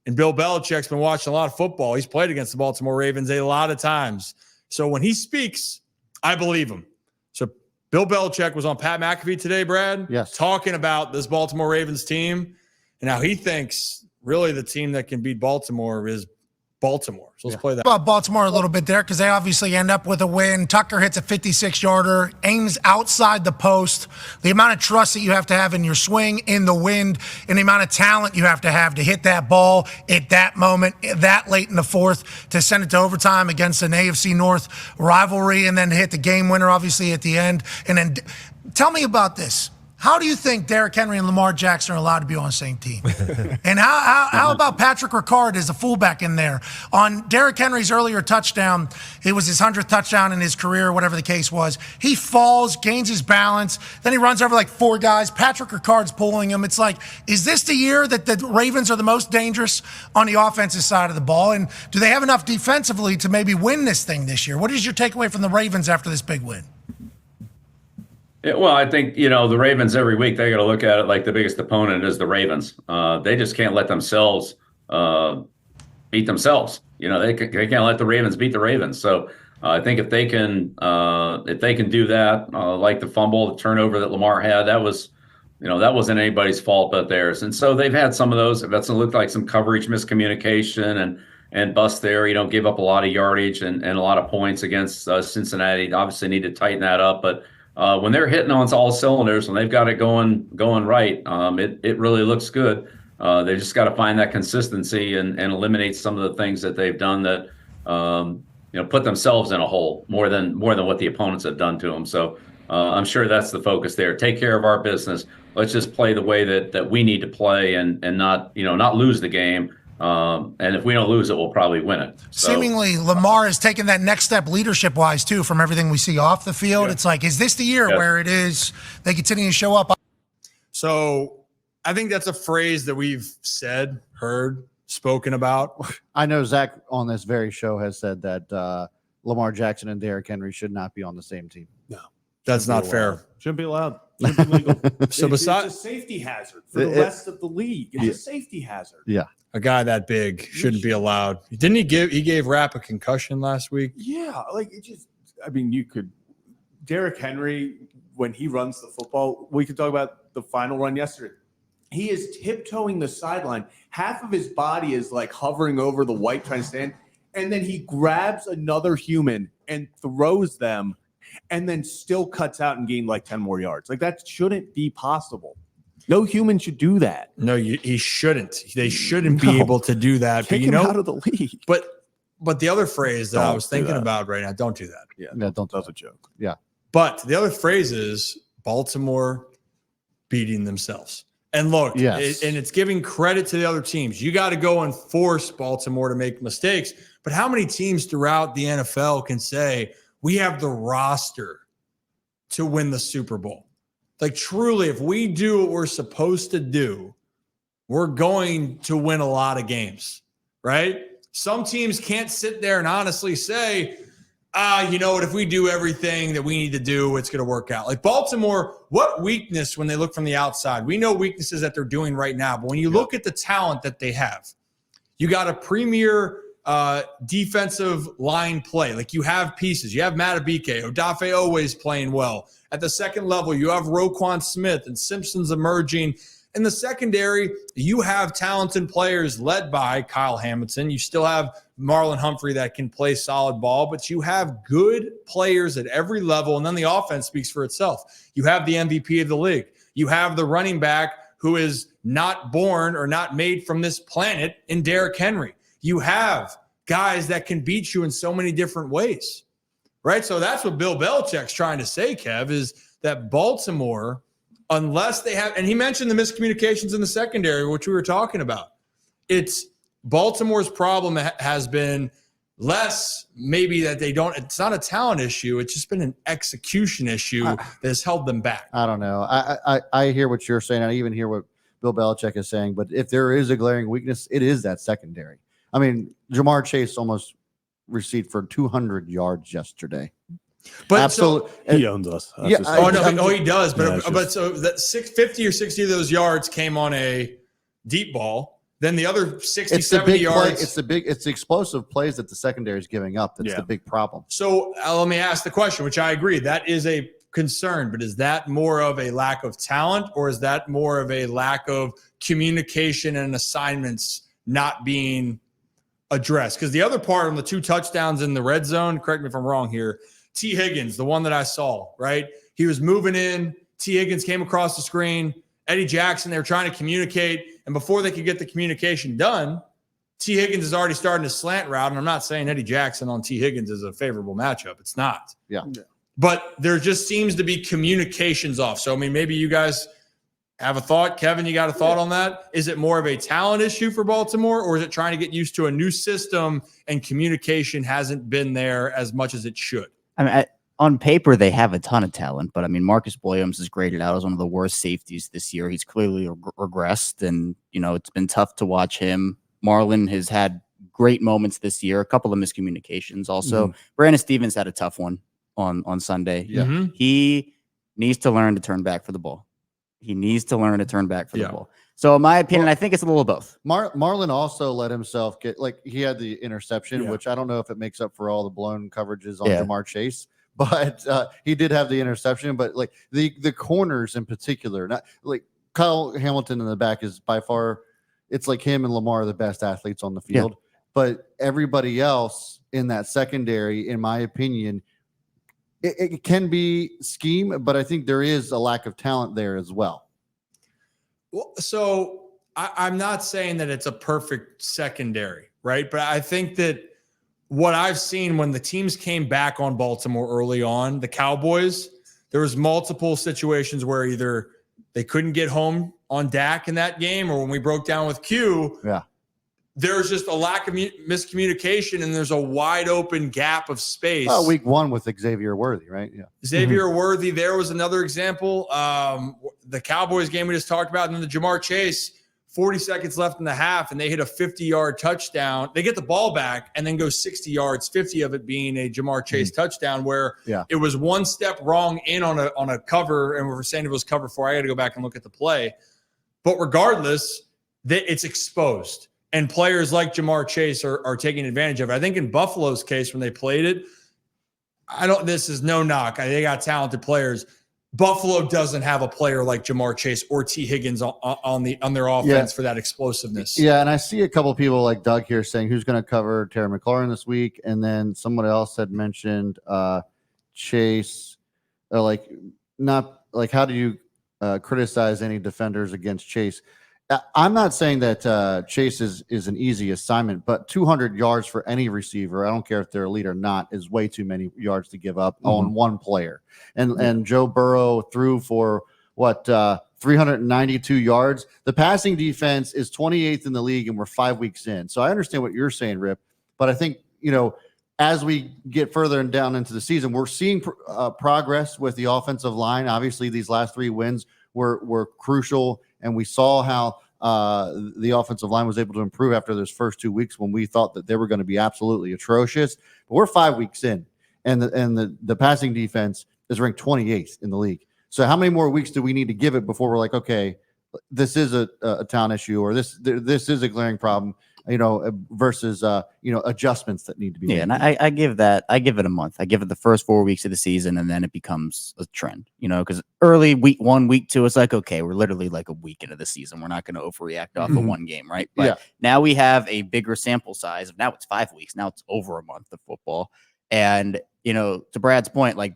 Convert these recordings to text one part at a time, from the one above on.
And Bill Belichick's been watching a lot of football. He's played against the Baltimore Ravens a lot of times. So when he speaks, I believe him. So Bill Belichick was on Pat McAfee today, Brad. Yes. Talking about this Baltimore Ravens team and how he thinks really the team that can beat Baltimore is Baltimore. So let's play that. About Baltimore a little bit there because they obviously end up with a win. Tucker hits a 56-yarder, aims outside the post. The amount of trust that you have to have in your swing, in the wind, and the amount of talent you have to hit that ball at that moment, that late in the fourth, to send it to overtime against an AFC North rivalry, and then hit the game winner, obviously, at the end. And then tell me about this. How do you think Derrick Henry and Lamar Jackson are allowed to be on the same team? And how about Patrick Ricard as a fullback in there? On Derrick Henry's earlier touchdown, it was his 100th touchdown in his career, whatever the case was. He falls, gains his balance, then he runs over like 4 guys. Patrick Ricard's pulling him. It's like, is this the year that the Ravens are the most dangerous on the offensive side of the ball? And do they have enough defensively to maybe win this thing this year? What is your takeaway from the Ravens after this big win? Yeah, well, I think, the Ravens every week, they got to look at it like the biggest opponent is the Ravens. They just can't let themselves beat themselves. They can't let the Ravens beat the Ravens. So I think if they can do that, like the fumble, the turnover that Lamar had, that wasn't anybody's fault but theirs. And so they've had some of those. That's looked like some coverage miscommunication and bust there. Give up a lot of yardage and a lot of points against Cincinnati. Obviously need to tighten that up, but when they're hitting on all cylinders, when they've got it going right, it really looks good. They just got to find that consistency and eliminate some of the things that they've done that put themselves in a hole more than what the opponents have done to them. So I'm sure that's the focus there. Take care of our business. Let's just play the way that we need to play and not lose the game. And if we don't lose it, we'll probably win it. So, seemingly, Lamar has taken that next step leadership-wise, too, from everything we see off the field. Yeah. It's like, is this the year where it is they continue to show up? So I think that's a phrase that we've said, heard, spoken about. I know Zach on this very show has said that Lamar Jackson and Derrick Henry should not be on the same team. No, that's not fair. Shouldn't be allowed. Shouldn't be legal. So it's a safety hazard for the rest of the league. It's a safety hazard. Yeah. A guy that big shouldn't be allowed. Didn't he gave Rapp a concussion last week? Yeah, Derrick Henry, when he runs the football, we could talk about the final run yesterday. He is tiptoeing the sideline. Half of his body is like hovering over the white trying to stand, and then he grabs another human and throws them and then still cuts out and gained like 10 more yards. Like, that shouldn't be possible. No human should do that. No, he shouldn't. They shouldn't be able to do that. Kick him out of the league. But the other phrase that I was thinking about right now, don't do that. Yeah, don't. That's a joke. Yeah. But the other phrase is Baltimore beating themselves. And look, and it's giving credit to the other teams. You got to go and force Baltimore to make mistakes. But how many teams throughout the NFL can say, we have the roster to win the Super Bowl? Like, truly, if we do what we're supposed to do, we're going to win a lot of games, right? Some teams can't sit there and honestly say, you know what, if we do everything that we need to do, it's going to work out. Like Baltimore, what weakness when they look from the outside? We know weaknesses that they're doing right now, but when you look at the talent that they have, you got a premier defensive line play. Like, you have pieces. You have Matabike, Odafe always playing well. At the second level, you have Roquan Smith and Simpson's emerging. In the secondary, you have talented players led by Kyle Hamilton. You still have Marlon Humphrey that can play solid ball, but you have good players at every level, and then the offense speaks for itself. You have the MVP of the league. You have the running back who is not born or not made from this planet in Derrick Henry. You have guys that can beat you in so many different ways, right? So that's what Bill Belichick's trying to say, Kev, is that Baltimore, unless they have – and he mentioned the miscommunications in the secondary, which we were talking about. It's Baltimore's problem has been less maybe that they don't – it's not a talent issue. It's just been an execution issue that has held them back. I don't know. I hear what you're saying. I even hear what Bill Belichick is saying. But if there is a glaring weakness, it is that secondary. I mean, Jamar Chase almost received for 200 yards yesterday. But absolutely, so, he owns us. He does. But so that 50 or 60 of those yards came on a deep ball then the other 60, 70 yards. It's the explosive plays that the secondary is giving up. That's the big problem. So let me ask the question, which I agree, that is a concern, but is that more of a lack of talent, or is that more of a lack of communication and assignments not being addressed? Because the other part on the 2 touchdowns in the red zone, correct me if I'm wrong here, T. Higgins, the one that I saw, right? He was moving in. T. Higgins came across the screen. Eddie Jackson, they were trying to communicate. And before they could get the communication done, T. Higgins is already starting to slant route. And I'm not saying Eddie Jackson on T. Higgins is a favorable matchup. It's not. Yeah. But there just seems to be communications off. So, I mean, maybe you guys have a thought. Kevin, you got a thought on that? Is it more of a talent issue for Baltimore, or is it trying to get used to a new system and communication hasn't been there as much as it should? I mean, on paper, they have a ton of talent, but I mean, Marcus Williams is graded out as one of the worst safeties this year. He's clearly regressed, and, you know, it's been tough to watch him. Marlon has had great moments this year, a couple of miscommunications. Also, Brandon Stevens had a tough one on Sunday. Yeah. He needs to learn to turn back for the ball. He needs to learn to turn back for the ball. So in my opinion, I think it's a little of both. Marlon also let himself get, like, he had the interception, which I don't know if it makes up for all the blown coverages on Jamar Chase, but he did have the interception. But like the corners in particular, not like Kyle Hamilton in the back is by far, it's like him and Lamar are the best athletes on the field. But everybody else in that secondary, in my opinion, it can be scheme, but I think there is a lack of talent there as well. Well, so I'm not saying that it's a perfect secondary, right? But I think that what I've seen when the teams came back on Baltimore early on, the Cowboys, there was multiple situations where either they couldn't get home on Dak in that game, or when we broke down with Q, there's just a lack of miscommunication, and there's a wide open gap of space. Week 1 with Xavier Worthy, right? Yeah. Xavier Worthy, there was another example. The Cowboys game we just talked about, and then the Jamar Chase, 40 seconds left in the half, and they hit a 50-yard touchdown. They get the ball back and then go 60 yards, 50 of it being a Jamar Chase touchdown, where it was one step wrong in on a cover, and we were saying it was cover 4. I got to go back and look at the play. But regardless, it's exposed. And players like Jamar Chase are taking advantage of it. I think in Buffalo's case, when they played it, this is no knock. They got talented players. Buffalo doesn't have a player like Jamar Chase or T. Higgins on their offense for that explosiveness. Yeah, and I see a couple of people like Doug here saying who's going to cover Terry McLaurin this week, and then someone else had mentioned Chase. How do you criticize any defenders against Chase? I'm not saying that Chase is an easy assignment, but 200 yards for any receiver, I don't care if they're elite or not, is way too many yards to give up on one player. And Joe Burrow threw for 392 yards. The passing defense is 28th in the league, and we're 5 weeks in. So I understand what you're saying, Rip, but I think, as we get further and down into the season, we're seeing progress with the offensive line. Obviously, these last 3 wins were crucial, and we saw how the offensive line was able to improve after those first 2 weeks when we thought that they were going to be absolutely atrocious. But we're 5 weeks in, and the passing defense is ranked 28th in the league. So how many more weeks do we need to give it before we're like, okay, this is a talent issue, or this is a glaring problem, versus adjustments that need to be made. And I give it a month. I give it the first 4 weeks of the season, and then it becomes a trend, because early week 1, week 2, it's like, okay, we're literally like a week into the season. We're not going to overreact off of one game, right? But now we have a bigger sample size. Now it's 5 weeks. Now it's over a month of football. And, to Brad's point, like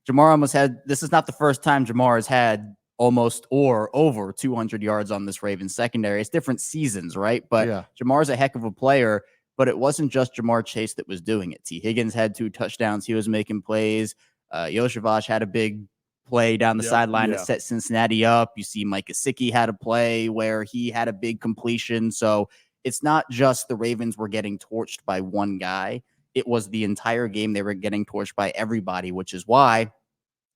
Jamar this is not the first time Jamar has had almost or over 200 yards on this Ravens secondary. It's different seasons, right? But Jamar's a heck of a player, but it wasn't just Jamar Chase that was doing it. T. Higgins had 2 touchdowns. He was making plays. Yoshivach had a big play down the sideline to set Cincinnati up. You see Mike Gesicki had a play where he had a big completion. So it's not just the Ravens were getting torched by one guy. It was the entire game they were getting torched by everybody, which is why,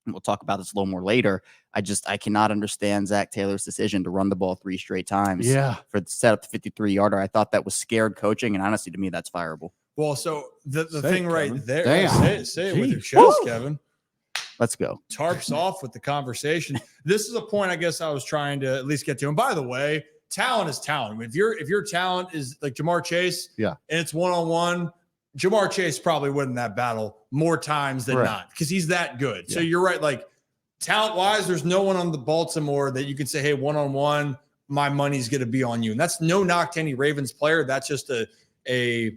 and we'll talk about this a little more later, I cannot understand Zach Taylor's decision to run the ball 3 straight times for the set up the 53-yarder. I thought that was scared coaching, and honestly, to me, that's fireable. Well, so the thing it, right Kevin. there, say it with your Jeez. chest, Woo! Kevin. Let's go. Tarps off with the conversation. This is a point I guess I was trying to at least get to. And by the way, talent is talent. If your talent is like Jamar Chase, yeah, and it's one-on-one, Jamar Chase probably win that battle more times than not because he's that good. Yeah. So you're right. Like talent-wise, there's no one on the Baltimore that you can say, hey, one-on-one, my money's going to be on you. And that's no knock to any Ravens player. That's just a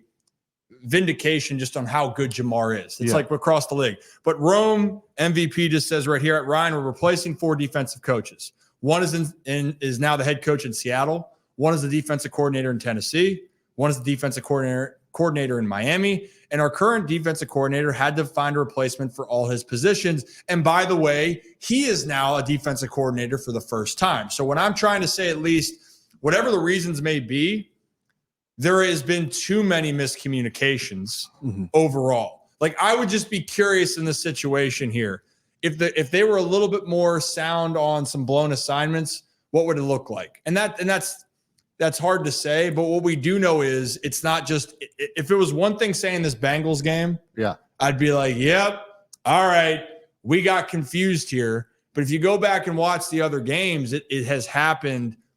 vindication just on how good Jamar is. It's like across the league. But Rome MVP just says right here at Ryan, we're replacing 4 defensive coaches. One is now the head coach in Seattle. One is the defensive coordinator in Tennessee. One is the defensive coordinator in Miami. And our current defensive coordinator had to find a replacement for all his positions. And by the way, he is now a defensive coordinator for the first time. So what I'm trying to say, at least, whatever the reasons may be, there has been too many miscommunications overall. Like, I would just be curious in this situation here. If they were a little bit more sound on some blown assignments, what would it look like? And that's hard to say. But what we do know is it's not just – if it was one thing saying this Bengals game, I'd be like, yep, all right, we got confused here. But if you go back and watch the other games, it has happened –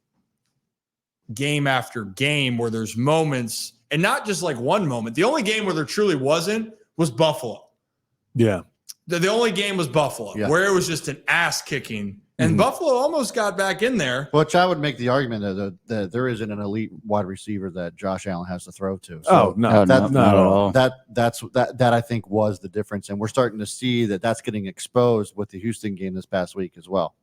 game after game where there's moments, and not just like one moment. The only game where there truly wasn't was Buffalo. Yeah. The only game was Buffalo where it was just an ass kicking, and Buffalo almost got back in there. Which I would make the argument that there isn't an elite wide receiver that Josh Allen has to throw to. So not at all. That I think was the difference. And we're starting to see that that's getting exposed with the Houston game this past week as well.